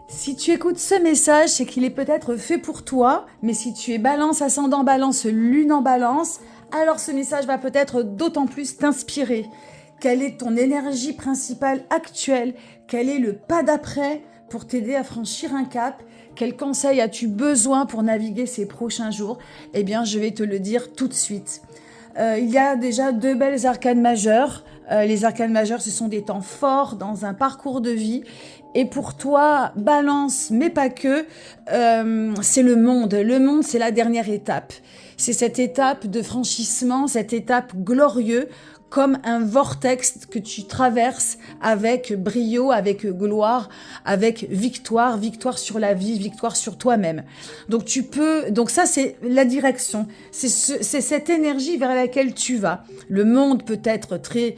Si tu écoutes ce message, c'est qu'il est peut-être fait pour toi, mais si tu es balance, ascendant balance, lune en balance, alors ce message va peut-être d'autant plus t'inspirer. Quelle est ton énergie principale actuelle? Quel est le pas d'après pour t'aider à franchir un cap? Quels conseils as-tu besoin pour naviguer ces prochains jours? Eh bien, je vais te le dire tout de suite. Il y a déjà deux belles arcanes majeures. Les arcanes majeures, ce sont des temps forts dans un parcours de vie. Et pour toi, balance, mais pas que, c'est le monde. Le monde, c'est la dernière étape. C'est cette étape de franchissement, cette étape glorieuse, comme un vortex que tu traverses avec brio, avec gloire, avec victoire, victoire sur la vie, victoire sur toi-même. Donc ça c'est la direction, c'est cette énergie vers laquelle tu vas. Le monde peut être très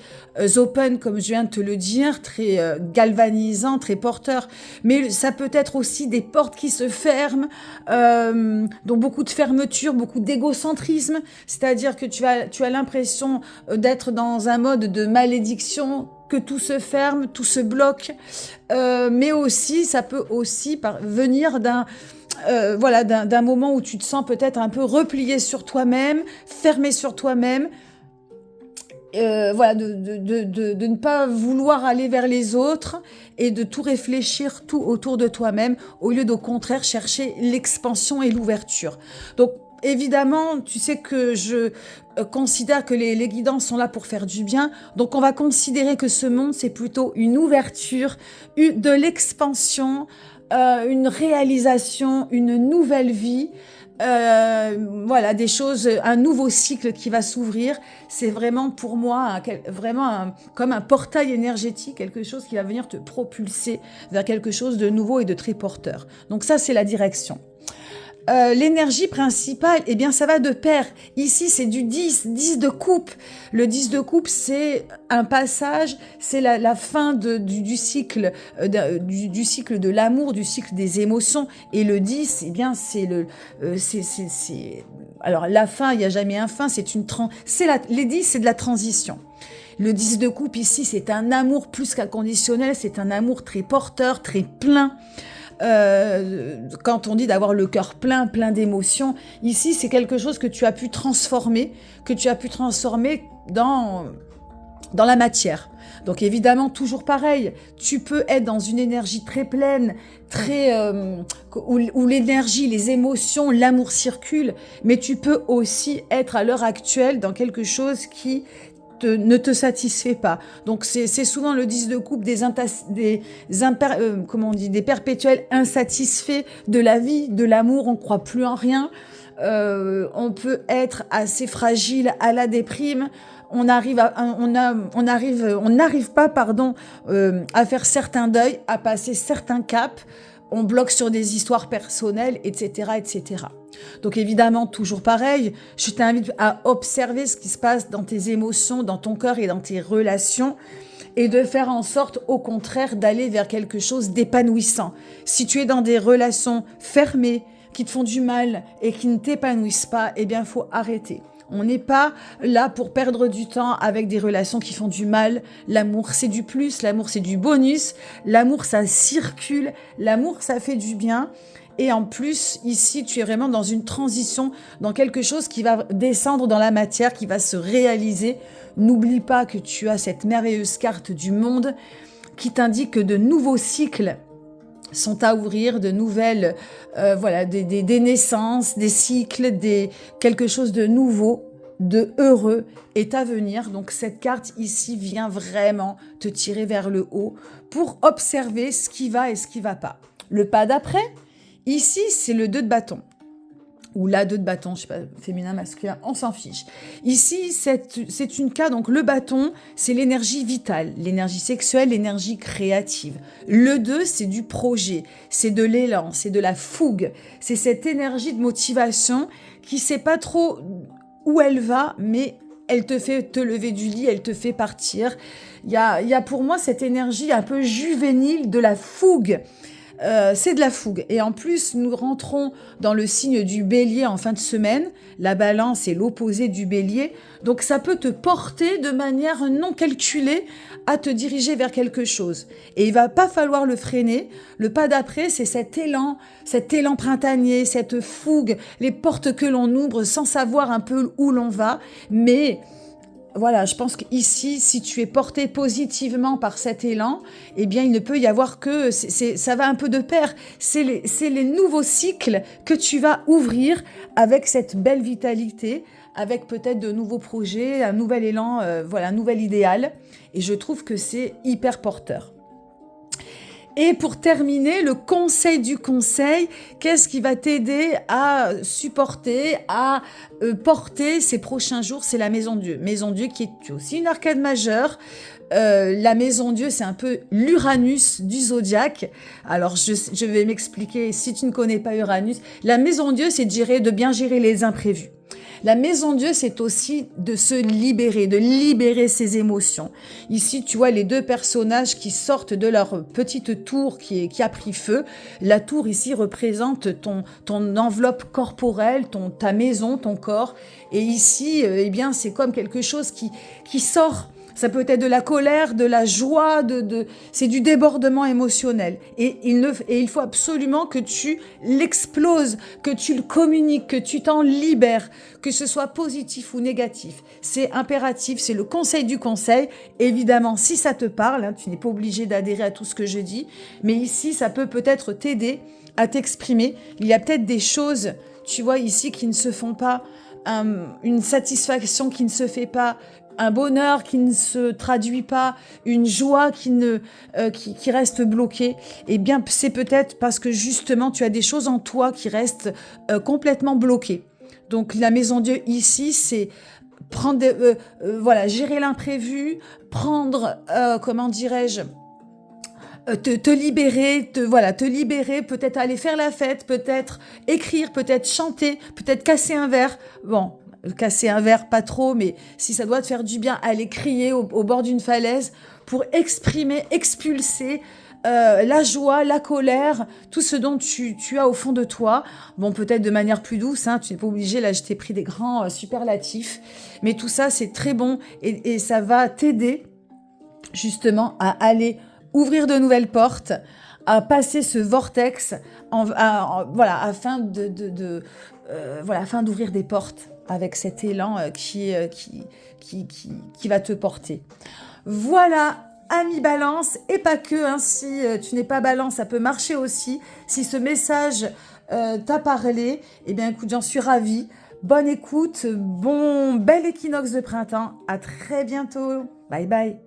open, comme je viens de te le dire, très galvanisant, très porteur, mais ça peut être aussi des portes qui se ferment, donc beaucoup de fermeture, beaucoup d'égocentrisme, c'est-à-dire que tu as l'impression d'être dans un mode de malédiction, que tout se ferme, tout se bloque, mais aussi, ça peut aussi venir d'un moment où tu te sens peut-être un peu replié sur toi-même, fermé sur toi-même, de ne pas vouloir aller vers les autres et de tout réfléchir tout autour de toi-même au lieu d'au contraire chercher l'expansion et l'ouverture. Donc évidemment, tu sais que je considère que les guidances sont là pour faire du bien, donc on va considérer que ce monde c'est plutôt une ouverture, de l'expansion, une réalisation, une nouvelle vie. Des choses, un nouveau cycle qui va s'ouvrir. C'est vraiment pour moi comme un portail énergétique, quelque chose qui va venir te propulser vers quelque chose de nouveau et de très porteur. Donc ça, c'est la direction. L'énergie principale, eh bien, ça va de pair. Ici, c'est du 10 de coupe. Le 10 de coupe, c'est un passage, c'est la fin du cycle, du cycle de l'amour, du cycle des émotions. Et le 10, eh bien, alors, la fin, il n'y a jamais un fin, les 10, c'est de la transition. Le 10 de coupe, ici, c'est un amour plus qu'inconditionnel, c'est un amour très porteur, très plein. Quand on dit d'avoir le cœur plein d'émotions, ici c'est quelque chose que tu as pu transformer, dans la matière. Donc évidemment, toujours pareil, tu peux être dans une énergie très pleine, où l'énergie, les émotions, l'amour circulent, mais tu peux aussi être à l'heure actuelle dans quelque chose qui ne te satisfait pas. Donc c'est souvent le 10 de coupe des perpétuels insatisfaits de la vie, de l'amour, on croit plus en rien. On peut être assez fragile à la déprime. On n'arrive pas, à faire certains deuils, à passer certains caps. On bloque sur des histoires personnelles, etc., etc. Donc évidemment, toujours pareil, je t'invite à observer ce qui se passe dans tes émotions, dans ton cœur et dans tes relations, et de faire en sorte, au contraire, d'aller vers quelque chose d'épanouissant. Si tu es dans des relations fermées, qui te font du mal et qui ne t'épanouissent pas, eh bien, il faut arrêter. On n'est pas là pour perdre du temps avec des relations qui font du mal. L'amour, c'est du plus, l'amour, c'est du bonus. L'amour, ça circule, l'amour, ça fait du bien. Et en plus, ici, tu es vraiment dans une transition, dans quelque chose qui va descendre dans la matière, qui va se réaliser. N'oublie pas que tu as cette merveilleuse carte du monde qui t'indique que de nouveaux cycles sont à ouvrir, de nouvelles, des naissances, des cycles, quelque chose de nouveau, de heureux est à venir. Donc cette carte ici vient vraiment te tirer vers le haut pour observer ce qui va et ce qui va pas. Le pas d'après, ici c'est le 2 de bâton. Ou la 2 de bâton, je sais pas, féminin, masculin, on s'en fiche. Ici, c'est une cas, donc le bâton, c'est l'énergie vitale, l'énergie sexuelle, l'énergie créative. Le 2, c'est du projet, c'est de l'élan, c'est de la fougue, c'est cette énergie de motivation qui sait pas trop où elle va, mais elle te fait te lever du lit, elle te fait partir. Il y a pour moi cette énergie un peu juvénile de la fougue, c'est de la fougue. Et en plus, nous rentrons dans le signe du bélier en fin de semaine. La balance est l'opposé du bélier. Donc ça peut te porter de manière non calculée à te diriger vers quelque chose. Et il va pas falloir le freiner. Le pas d'après, c'est cet élan printanier, cette fougue, les portes que l'on ouvre sans savoir un peu où l'on va. Mais voilà, je pense qu'ici, si tu es porté positivement par cet élan, eh bien, il ne peut y avoir que... ça va un peu de pair. C'est les nouveaux cycles que tu vas ouvrir avec cette belle vitalité, avec peut-être de nouveaux projets, un nouvel élan, voilà, un nouvel idéal. Et je trouve que c'est hyper porteur. Et pour terminer, le conseil du conseil, qu'est-ce qui va t'aider à supporter, à porter ces prochains jours? C'est la Maison Dieu. Maison Dieu qui est aussi une arcade majeure. La Maison Dieu, c'est un peu l'Uranus du zodiaque. Alors, je vais m'expliquer si tu ne connais pas Uranus. La Maison Dieu, c'est de bien gérer les imprévus. La Maison Dieu, c'est aussi de se libérer, de libérer ses émotions. Ici, tu vois les deux personnages qui sortent de leur petite tour qui a pris feu. La tour ici représente ton enveloppe corporelle, ta maison, ton corps. Et ici, eh bien, c'est comme quelque chose qui sort. Ça peut être de la colère, de la joie, c'est du débordement émotionnel. Et il faut absolument que tu l'exploses, que tu le communiques, que tu t'en libères, que ce soit positif ou négatif. C'est impératif, c'est le conseil du conseil. Évidemment, si ça te parle, tu n'es pas obligé d'adhérer à tout ce que je dis, mais ici, ça peut peut-être t'aider à t'exprimer. Il y a peut-être des choses, tu vois, ici, qui ne se font pas, une satisfaction qui ne se fait pas, un bonheur qui ne se traduit pas, une joie qui reste bloquée, eh bien, c'est peut-être parce que justement, tu as des choses en toi qui restent complètement bloquées. Donc, la Maison Dieu ici, c'est prendre, gérer l'imprévu, prendre, comment dirais-je, te libérer, te libérer, peut-être aller faire la fête, peut-être écrire, peut-être chanter, peut-être casser un verre. Bon, casser un verre, pas trop, mais si ça doit te faire du bien, aller crier au bord d'une falaise pour exprimer, expulser la joie, la colère, tout ce dont tu as au fond de toi. Bon, peut-être de manière plus douce, tu n'es pas obligé, là je t'ai pris des grands superlatifs, mais tout ça c'est très bon et ça va t'aider justement à aller ouvrir de nouvelles portes, à passer ce vortex, afin afin d'ouvrir des portes avec cet élan qui va te porter. Voilà, amis Balance, et pas que, si tu n'es pas Balance, ça peut marcher aussi. Si ce message t'a parlé, eh bien écoute, j'en suis ravie. Bonne écoute, bel équinoxe de printemps, à très bientôt. Bye bye.